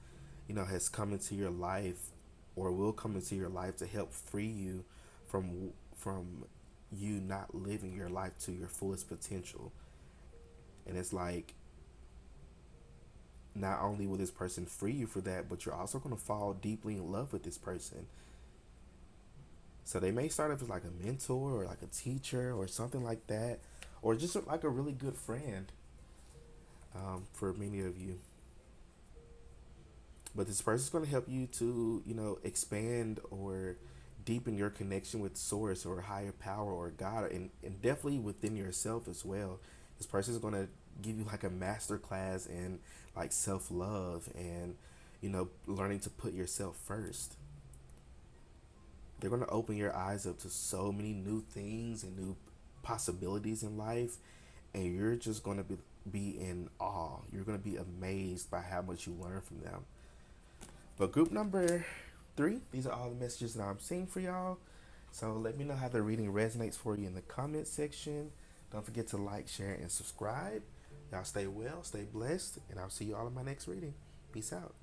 has come into your life or will come into your life to help free you from you not living your life to your fullest potential. And it's like, not only will this person free you for that, but you're also going to fall deeply in love with this person. So they may start off as like a mentor or like a teacher or something like that, or just like a really good friend, for many of you. But this person is going to help you to, expand or deepen your connection with source or higher power or God, and definitely within yourself as well. This person is going to give you like a master class in like self love and, learning to put yourself first. They're going to open your eyes up to so many new things and new possibilities in life, and you're just going to be in awe. You're going to be amazed by how much you learn from them. But group number 3, these are all the messages that I'm seeing for y'all. So let me know how the reading resonates for you in the comment section. Don't forget to like, share, and subscribe. Y'all stay well, stay blessed, and I'll see you all in my next reading. Peace out.